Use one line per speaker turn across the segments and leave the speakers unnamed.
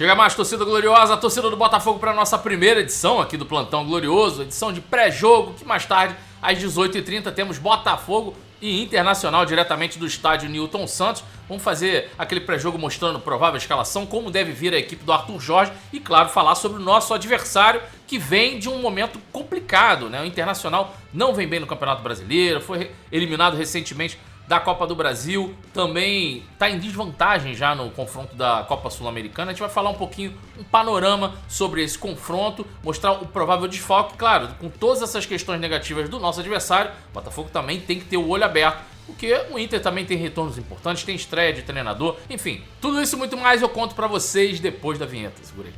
Chega mais, torcida gloriosa, a torcida do Botafogo para a nossa primeira edição aqui do Plantão Glorioso, edição de pré-jogo, que mais tarde, às 18h30, temos Botafogo e Internacional diretamente do estádio Newton Santos. Vamos fazer aquele pré-jogo mostrando a provável escalação, como deve vir a equipe do Arthur Jorge e, claro, falar sobre o nosso adversário, que vem de um momento complicado, né? O Internacional não vem bem no Campeonato Brasileiro, foi eliminado recentemente da Copa do Brasil, também está em desvantagem já no confronto da Copa Sul-Americana. A gente vai falar um pouquinho, um panorama sobre esse confronto, mostrar o provável desfalque. Claro, com todas essas questões negativas do nosso adversário, o Botafogo também tem que ter o olho aberto, porque o Inter também tem retornos importantes, tem estreia de treinador, enfim. Tudo isso e muito mais eu conto pra vocês depois da vinheta. Segura aí.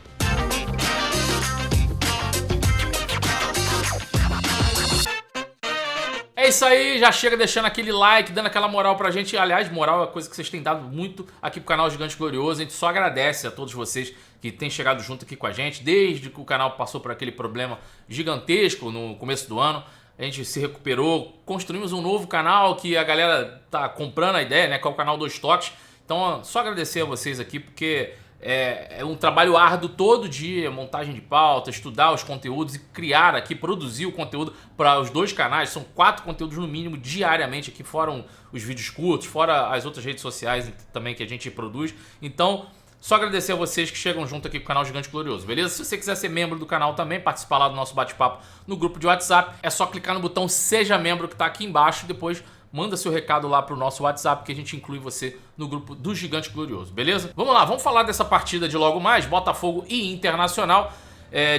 É isso aí, já chega deixando aquele like, dando aquela moral pra gente. Aliás, moral é uma coisa que vocês têm dado muito aqui pro canal Gigante Glorioso. A gente só agradece a todos vocês que têm chegado junto aqui com a gente, desde que o canal passou por aquele problema gigantesco no começo do ano. A gente se recuperou, construímos um novo canal que a galera tá comprando a ideia, né? Que é o canal Dois Toques. Então, só agradecer a vocês aqui, porque é um trabalho árduo todo dia, montagem de pauta, estudar os conteúdos e criar aqui, produzir o conteúdo para os dois canais. São 4 conteúdos no mínimo diariamente aqui, fora os vídeos curtos, fora as outras redes sociais também que a gente produz. Então, só agradecer a vocês que chegam junto aqui com o canal Gigante Glorioso, beleza? Se você quiser ser membro do canal também, participar lá do nosso bate-papo no grupo de WhatsApp, é só clicar no botão Seja Membro que está aqui embaixo e depois manda seu recado lá pro nosso WhatsApp que a gente inclui você no grupo do Gigante Glorioso, beleza? Vamos lá, vamos falar dessa partida de logo mais, Botafogo e Internacional,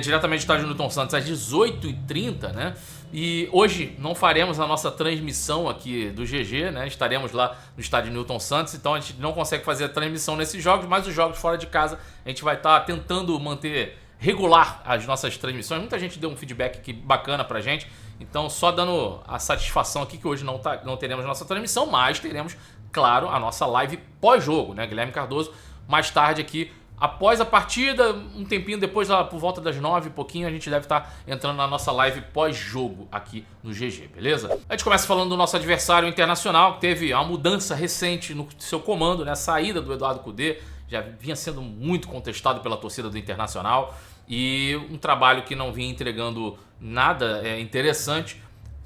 diretamente do estádio Newton Santos às 18h30, né? E hoje não faremos a nossa transmissão aqui do GG, né? Estaremos lá no estádio Newton Santos, então a gente não consegue fazer a transmissão nesses jogos, mas os jogos fora de casa a gente vai estar tentando manter regular as nossas transmissões. Muita gente deu um feedback aqui bacana pra gente, então só dando a satisfação aqui que hoje não teremos nossa transmissão, mas teremos, claro, a nossa live pós-jogo, né? Guilherme Cardoso, mais tarde aqui, após a partida, um tempinho depois, lá por volta das 9 e pouquinho, a gente deve estar entrando na nossa live pós-jogo aqui no GG, beleza? A gente começa falando do nosso adversário Internacional, que teve uma mudança recente no seu comando, né? A saída do Eduardo Cudê, já vinha sendo muito contestado pela torcida do Internacional e um trabalho que não vinha entregando nada interessante.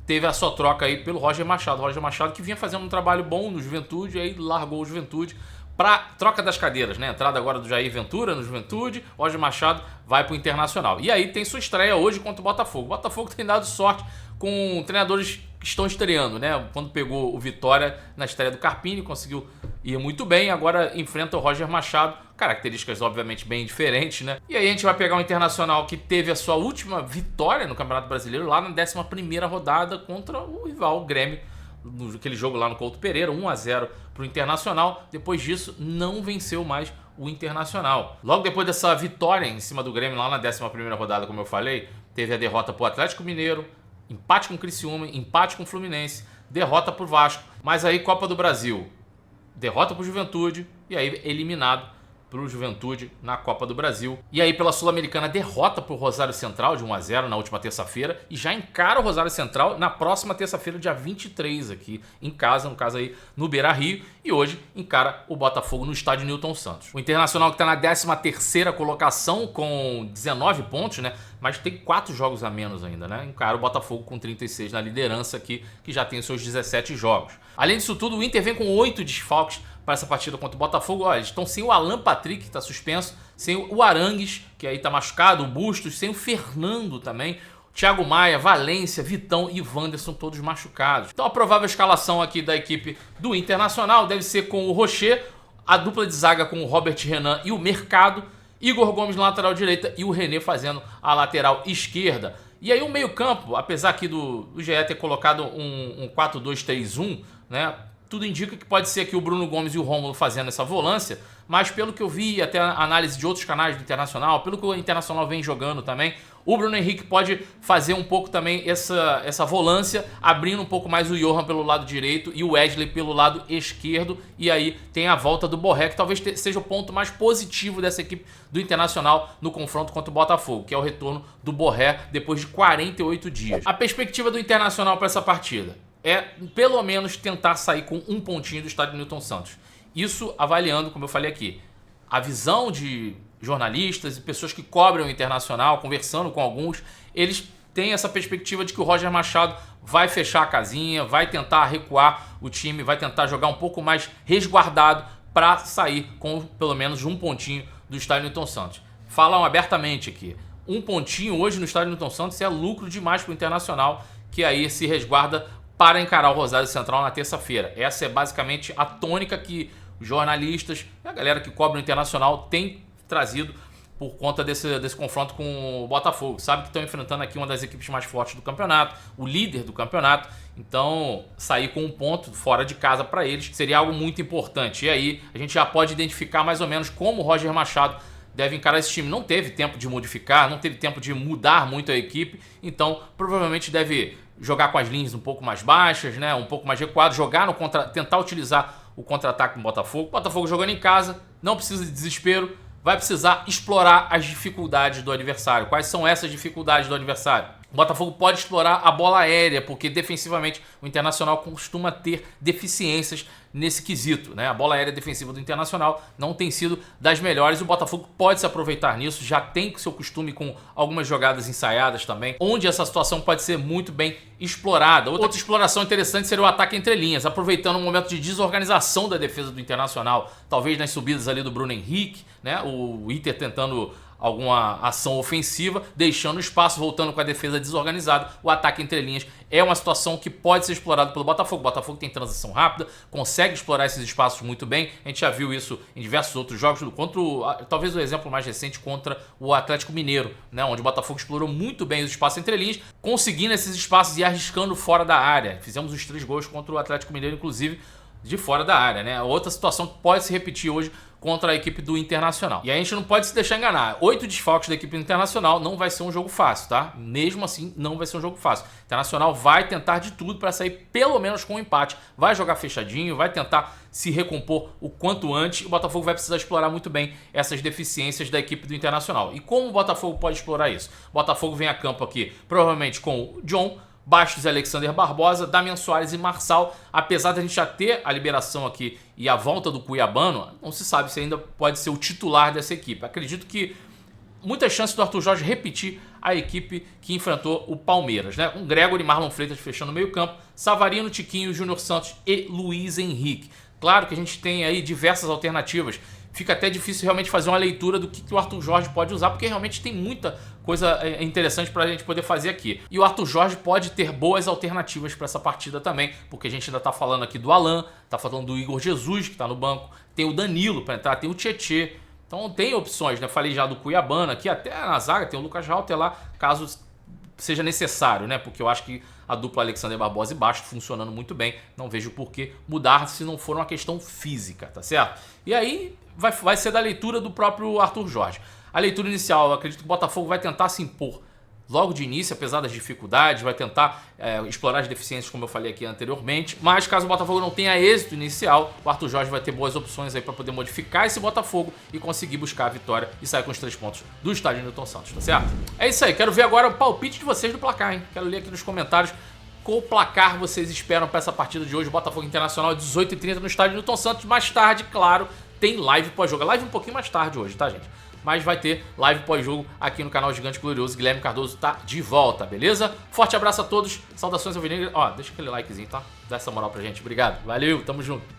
Teve a sua troca aí pelo Roger Machado. Roger Machado que vinha fazendo um trabalho bom no Juventude, aí largou o Juventude para troca das cadeiras, né? Entrada agora do Jair Ventura no Juventude, Roger Machado vai para o Internacional. E aí tem sua estreia hoje contra o Botafogo. O Botafogo tem dado sorte com treinadores que estão estreando, né? Quando pegou o Vitória na estreia do Carpini, conseguiu ir muito bem, agora enfrenta o Roger Machado, características obviamente bem diferentes, né? E aí a gente vai pegar o Internacional que teve a sua última vitória no Campeonato Brasileiro lá na 11ª rodada contra o rival, o Grêmio, naquele jogo lá no Couto Pereira, 1-0 para o Internacional. Depois disso, não venceu mais o Internacional. Logo depois dessa vitória em cima do Grêmio lá na 11ª rodada, como eu falei, teve a derrota para o Atlético Mineiro, empate com o Criciúma, empate com o Fluminense, derrota para o Vasco, mas aí Copa do Brasil, derrota para o Juventude e aí eliminado para o Juventude na Copa do Brasil. E aí pela Sul-Americana, derrota para o Rosário Central de 1-0 na última terça-feira e já encara o Rosário Central na próxima terça-feira, dia 23, aqui em casa, no caso aí no Beira-Rio, e hoje encara o Botafogo no estádio Newton Santos. O Internacional que está na 13ª colocação com 19 pontos, né? Mas tem 4 jogos a menos ainda, né? Encara o Botafogo com 36 na liderança aqui, que já tem os seus 17 jogos. Além disso tudo, o Inter vem com 8 desfalques para essa partida contra o Botafogo. Olha, eles estão sem o Alan Patrick, que está suspenso, sem o Arangues, que aí está machucado, o Bustos, sem o Fernando também, Thiago Maia, Valência, Vitão e Wanderson, todos machucados. Então a provável escalação aqui da equipe do Internacional deve ser com o Rocher, a dupla de zaga com o Robert Renan e o Mercado, Igor Gomes na lateral direita e o René fazendo a lateral esquerda. E aí o meio-campo, apesar aqui do GE ter colocado um 4-2-3-1, né? Tudo indica que pode ser aqui o Bruno Gomes e o Rômulo fazendo essa volância, mas pelo que eu vi, até a análise de outros canais do Internacional, pelo que o Internacional vem jogando também, o Bruno Henrique pode fazer um pouco também essa volância, abrindo um pouco mais o Johan pelo lado direito e o Wesley pelo lado esquerdo, e aí tem a volta do Borré, que talvez seja o ponto mais positivo dessa equipe do Internacional no confronto contra o Botafogo, que é o retorno do Borré depois de 48 dias. A perspectiva do Internacional para essa partida é pelo menos tentar sair com um pontinho do estádio Newton Santos. Isso avaliando, como eu falei aqui, a visão de jornalistas e pessoas que cobrem o Internacional, conversando com alguns, eles têm essa perspectiva de que o Roger Machado vai fechar a casinha, vai tentar recuar o time, vai tentar jogar um pouco mais resguardado para sair com pelo menos um pontinho do estádio Newton Santos. Falam abertamente aqui, um pontinho hoje no estádio Newton Santos é lucro demais para o Internacional, que aí se resguarda para encarar o Rosário Central na terça-feira. Essa é basicamente a tônica que os jornalistas e a galera que cobre o Internacional tem trazido por conta desse confronto com o Botafogo. Sabe que estão enfrentando aqui uma das equipes mais fortes do campeonato, o líder do campeonato. Então, sair com um ponto fora de casa para eles seria algo muito importante. E aí, a gente já pode identificar mais ou menos como o Roger Machado deve encarar esse time. Não teve tempo de modificar, não teve tempo de mudar muito a equipe. Então, provavelmente deve jogar com as linhas um pouco mais baixas, né? Um pouco mais recuado, jogar no tentar utilizar o contra-ataque do Botafogo. Botafogo jogando em casa, não precisa de desespero. Vai precisar explorar as dificuldades do adversário. Quais são essas dificuldades do adversário? O Botafogo pode explorar a bola aérea, porque defensivamente o Internacional costuma ter deficiências nesse quesito, né? A bola aérea defensiva do Internacional não tem sido das melhores. O Botafogo pode se aproveitar nisso, já tem seu costume com algumas jogadas ensaiadas também, onde essa situação pode ser muito bem explorada. Outra exploração interessante seria o ataque entre linhas, aproveitando um momento de desorganização da defesa do Internacional, talvez nas subidas ali do Bruno Henrique, né? O Inter tentando alguma ação ofensiva, deixando espaço, voltando com a defesa desorganizada. O ataque entre linhas é uma situação que pode ser explorada pelo Botafogo. O Botafogo tem transição rápida, consegue explorar esses espaços muito bem. A gente já viu isso em diversos outros jogos, talvez o exemplo mais recente contra o Atlético Mineiro, né, onde o Botafogo explorou muito bem os espaços entre linhas, conseguindo esses espaços e arriscando fora da área. Fizemos os 3 gols contra o Atlético Mineiro, inclusive de fora da área, né? Outra situação que pode se repetir hoje contra a equipe do Internacional. E a gente não pode se deixar enganar. 8 desfalques da equipe do Internacional não vai ser um jogo fácil, tá? Mesmo assim, não vai ser um jogo fácil. O Internacional vai tentar de tudo para sair pelo menos com um empate. Vai jogar fechadinho, vai tentar se recompor o quanto antes. O Botafogo vai precisar explorar muito bem essas deficiências da equipe do Internacional. E como o Botafogo pode explorar isso? O Botafogo vem a campo aqui, provavelmente com o John, Bastos e Alexander Barbosa, Damian Soares e Marçal. Apesar de a gente já ter a liberação aqui e a volta do Cuiabano, não se sabe se ainda pode ser o titular dessa equipe. Acredito que muitas chances do Arthur Jorge repetir a equipe que enfrentou o Palmeiras, né? Um Gregory, Marlon Freitas fechando o meio campo, Savarino, Tiquinho, Júnior Santos e Luiz Henrique. Claro que a gente tem aí diversas alternativas. Fica até difícil realmente fazer uma leitura do que o Arthur Jorge pode usar, porque realmente tem muita coisa interessante para a gente poder fazer aqui. E o Arthur Jorge pode ter boas alternativas para essa partida também, porque a gente ainda está falando aqui do Alan, está falando do Igor Jesus, que está no banco, tem o Danilo para entrar, tem o Tietê. Então tem opções, né? Falei já do Cuiabano aqui, até na zaga tem o Lucas Rauter lá, caso seja necessário, né? Porque eu acho que a dupla Alexander Barbosa e Bastos funcionando muito bem. Não vejo por que mudar se não for uma questão física, tá certo? E aí vai ser da leitura do próprio Arthur Jorge. A leitura inicial, eu acredito que o Botafogo vai tentar se impor logo de início, apesar das dificuldades, vai tentar explorar as deficiências, como eu falei aqui anteriormente. Mas caso o Botafogo não tenha êxito inicial, o Arthur Jorge vai ter boas opções aí para poder modificar esse Botafogo e conseguir buscar a vitória e sair com os 3 pontos do estádio Newton Santos, tá certo? É isso aí, quero ver agora o palpite de vocês do placar, hein? Quero ler aqui nos comentários qual placar vocês esperam para essa partida de hoje. Botafogo Internacional, 18h30 no estádio Newton Santos. Mais tarde, claro, tem live pós-jogo. Live um pouquinho mais tarde hoje, tá, gente? Mas vai ter live pós-jogo aqui no canal Gigante Glorioso. Guilherme Cardoso tá de volta, beleza? Forte abraço a todos, saudações alvinegras. Ó, deixa aquele likezinho, tá? Dá essa moral pra gente. Obrigado, valeu, tamo junto.